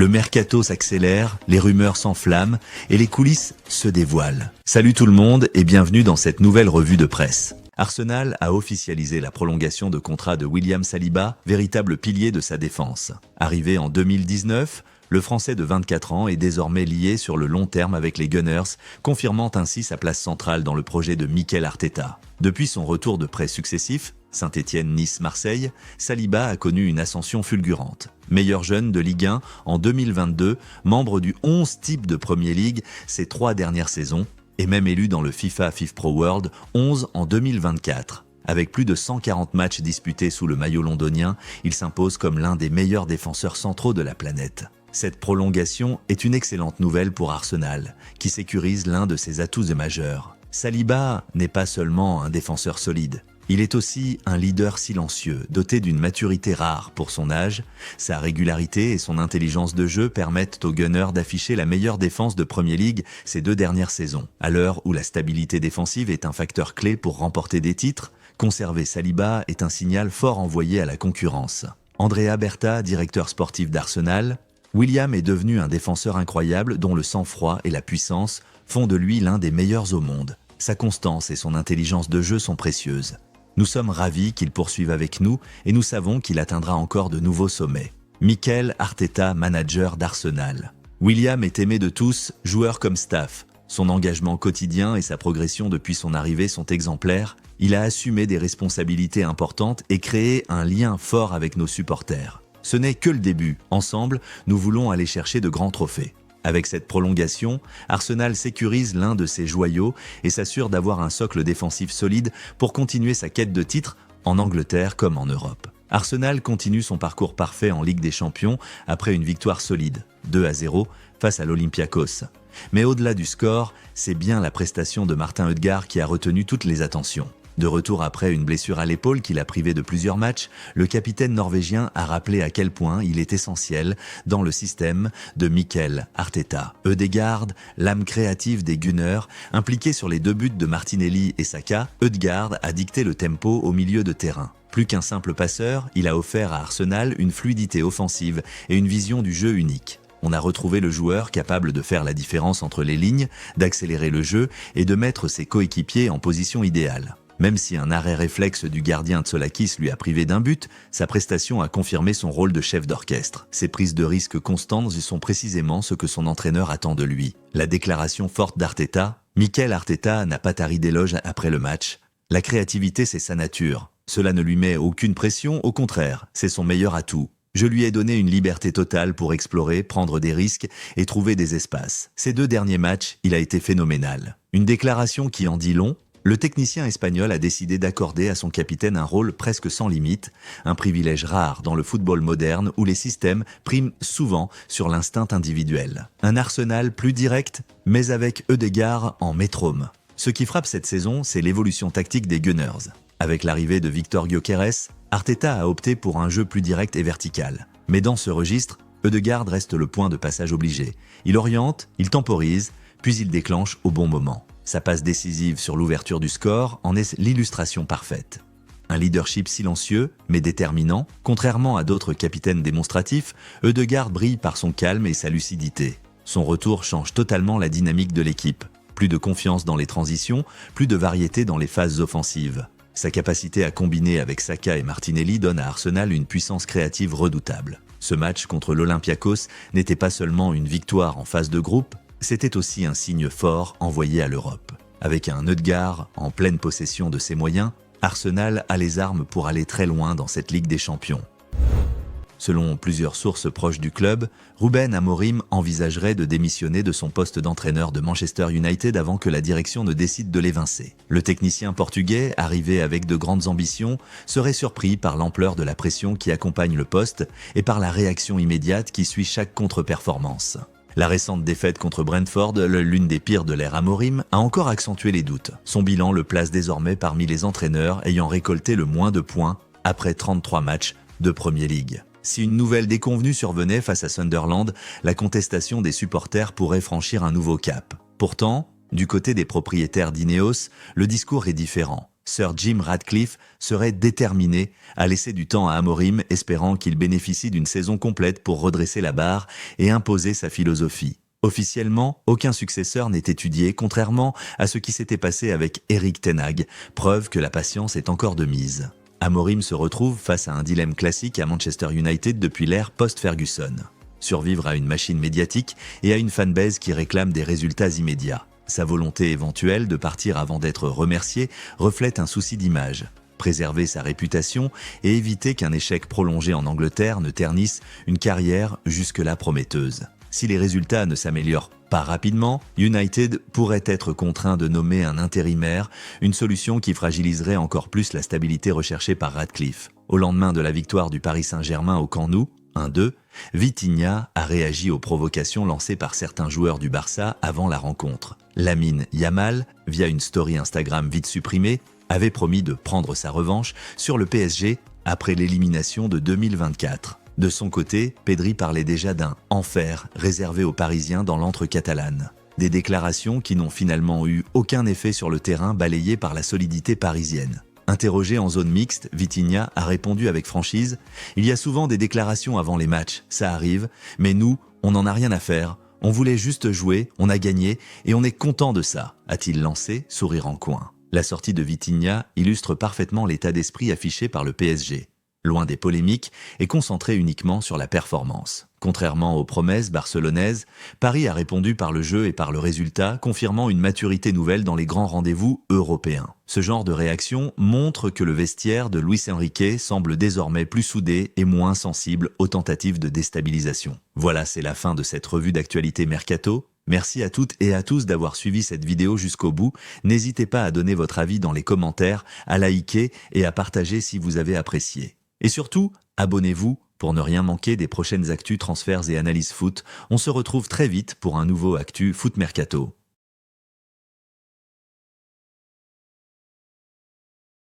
Le mercato s'accélère, les rumeurs s'enflamment et les coulisses se dévoilent. Salut tout le monde et bienvenue dans cette nouvelle revue de presse. Arsenal a officialisé la prolongation de contrat de William Saliba, véritable pilier de sa défense. Arrivé en 2019, le Français de 24 ans est désormais lié sur le long terme avec les Gunners, confirmant ainsi sa place centrale dans le projet de Mikel Arteta. Depuis son retour de prêts successifs, Saint-Étienne, Nice, Marseille, Saliba a connu une ascension fulgurante. Meilleur jeune de Ligue 1 en 2022, membre du 11 type de Premier League ces 3 dernières saisons, et même élu dans le FIFA FIFPro World 11 en 2024. Avec plus de 140 matchs disputés sous le maillot londonien, il s'impose comme l'un des meilleurs défenseurs centraux de la planète. Cette prolongation est une excellente nouvelle pour Arsenal, qui sécurise l'un de ses atouts majeurs. Saliba n'est pas seulement un défenseur solide, il est aussi un leader silencieux, doté d'une maturité rare pour son âge. Sa régularité et son intelligence de jeu permettent aux Gunners d'afficher la meilleure défense de Premier League ces 2 dernières saisons. À l'heure où la stabilité défensive est un facteur clé pour remporter des titres, conserver Saliba est un signal fort envoyé à la concurrence. Andrea Berta, directeur sportif d'Arsenal, William est devenu un défenseur incroyable dont le sang-froid et la puissance font de lui l'un des meilleurs au monde. Sa constance et son intelligence de jeu sont précieuses. Nous sommes ravis qu'il poursuive avec nous et nous savons qu'il atteindra encore de nouveaux sommets. Mikel Arteta, manager d'Arsenal. William est aimé de tous, joueur comme staff. Son engagement quotidien et sa progression depuis son arrivée sont exemplaires. Il a assumé des responsabilités importantes et créé un lien fort avec nos supporters. Ce n'est que le début. Ensemble, nous voulons aller chercher de grands trophées. Avec cette prolongation, Arsenal sécurise l'un de ses joyaux et s'assure d'avoir un socle défensif solide pour continuer sa quête de titre en Angleterre comme en Europe. Arsenal continue son parcours parfait en Ligue des Champions après une victoire solide, 2-0 face à l'Olympiakos. Mais au-delà du score, c'est bien la prestation de Martin Ødegaard qui a retenu toutes les attentions. De retour après une blessure à l'épaule qui l'a privé de plusieurs matchs, le capitaine norvégien a rappelé à quel point il est essentiel dans le système de Mikel Arteta. Ødegaard, l'âme créative des Gunners, impliqué sur les 2 buts de Martinelli et Saka, Ødegaard a dicté le tempo au milieu de terrain. Plus qu'un simple passeur, il a offert à Arsenal une fluidité offensive et une vision du jeu unique. On a retrouvé le joueur capable de faire la différence entre les lignes, d'accélérer le jeu et de mettre ses coéquipiers en position idéale. Même si un arrêt réflexe du gardien Tsolakis lui a privé d'un but, sa prestation a confirmé son rôle de chef d'orchestre. Ses prises de risques constantes sont précisément ce que son entraîneur attend de lui. La déclaration forte d'Arteta, Mikel Arteta n'a pas tari d'éloges après le match. La créativité, c'est sa nature. Cela ne lui met aucune pression, au contraire, c'est son meilleur atout. Je lui ai donné une liberté totale pour explorer, prendre des risques et trouver des espaces. Ces 2 derniers matchs, il a été phénoménal. Une déclaration qui en dit long. Le technicien espagnol a décidé d'accorder à son capitaine un rôle presque sans limite, un privilège rare dans le football moderne où les systèmes priment souvent sur l'instinct individuel. Un Arsenal plus direct, mais avec Ødegaard en métrome. Ce qui frappe cette saison, c'est l'évolution tactique des Gunners. Avec l'arrivée de Victor Gyökeres, Arteta a opté pour un jeu plus direct et vertical. Mais dans ce registre, Ødegaard reste le point de passage obligé. Il oriente, il temporise, puis il déclenche au bon moment. Sa passe décisive sur l'ouverture du score en est l'illustration parfaite. Un leadership silencieux, mais déterminant, contrairement à d'autres capitaines démonstratifs, Ødegaard brille par son calme et sa lucidité. Son retour change totalement la dynamique de l'équipe. Plus de confiance dans les transitions, plus de variété dans les phases offensives. Sa capacité à combiner avec Saka et Martinelli donne à Arsenal une puissance créative redoutable. Ce match contre l'Olympiakos n'était pas seulement une victoire en phase de groupe, c'était aussi un signe fort envoyé à l'Europe. Avec un Ødegaard en pleine possession de ses moyens, Arsenal a les armes pour aller très loin dans cette Ligue des Champions. Selon plusieurs sources proches du club, Ruben Amorim envisagerait de démissionner de son poste d'entraîneur de Manchester United avant que la direction ne décide de l'évincer. Le technicien portugais, arrivé avec de grandes ambitions, serait surpris par l'ampleur de la pression qui accompagne le poste et par la réaction immédiate qui suit chaque contre-performance. La récente défaite contre Brentford, l'une des pires de l'ère Amorim, a encore accentué les doutes. Son bilan le place désormais parmi les entraîneurs ayant récolté le moins de points après 33 matchs de Premier League. Si une nouvelle déconvenue survenait face à Sunderland, la contestation des supporters pourrait franchir un nouveau cap. Pourtant, du côté des propriétaires d'Ineos, le discours est différent. Sir Jim Ratcliffe serait déterminé à laisser du temps à Amorim, espérant qu'il bénéficie d'une saison complète pour redresser la barre et imposer sa philosophie. Officiellement, aucun successeur n'est étudié, contrairement à ce qui s'était passé avec Erik ten Hag, preuve que la patience est encore de mise. Amorim se retrouve face à un dilemme classique à Manchester United depuis l'ère post-Ferguson. Survivre à une machine médiatique et à une fanbase qui réclame des résultats immédiats. Sa volonté éventuelle de partir avant d'être remercié reflète un souci d'image. Préserver sa réputation et éviter qu'un échec prolongé en Angleterre ne ternisse une carrière jusque-là prometteuse. Si les résultats ne s'améliorent pas rapidement, United pourrait être contraint de nommer un intérimaire, une solution qui fragiliserait encore plus la stabilité recherchée par Ratcliffe. Au lendemain de la victoire du Paris Saint-Germain au Camp Nou, 1-2, Vitinha a réagi aux provocations lancées par certains joueurs du Barça avant la rencontre. Lamine Yamal, via une story Instagram vite supprimée, avait promis de prendre sa revanche sur le PSG après l'élimination de 2024. De son côté, Pedri parlait déjà d'un « enfer » réservé aux Parisiens dans l'antre catalane. Des déclarations qui n'ont finalement eu aucun effet sur le terrain balayé par la solidité parisienne. Interrogé en zone mixte, Vitinha a répondu avec franchise « Il y a souvent des déclarations avant les matchs, ça arrive, mais nous, on n'en a rien à faire. On voulait juste jouer, on a gagné et on est content de ça », a-t-il lancé, sourire en coin. La sortie de Vitinha illustre parfaitement l'état d'esprit affiché par le PSG. Loin des polémiques et concentré uniquement sur la performance. Contrairement aux promesses barcelonaises, Paris a répondu par le jeu et par le résultat, confirmant une maturité nouvelle dans les grands rendez-vous européens. Ce genre de réaction montre que le vestiaire de Luis Enrique semble désormais plus soudé et moins sensible aux tentatives de déstabilisation. Voilà, c'est la fin de cette revue d'actualité Mercato. Merci à toutes et à tous d'avoir suivi cette vidéo jusqu'au bout. N'hésitez pas à donner votre avis dans les commentaires, à liker et à partager si vous avez apprécié. Et surtout, abonnez-vous pour ne rien manquer des prochaines actus, transferts et analyses foot. On se retrouve très vite pour un nouveau Actu Foot Mercato.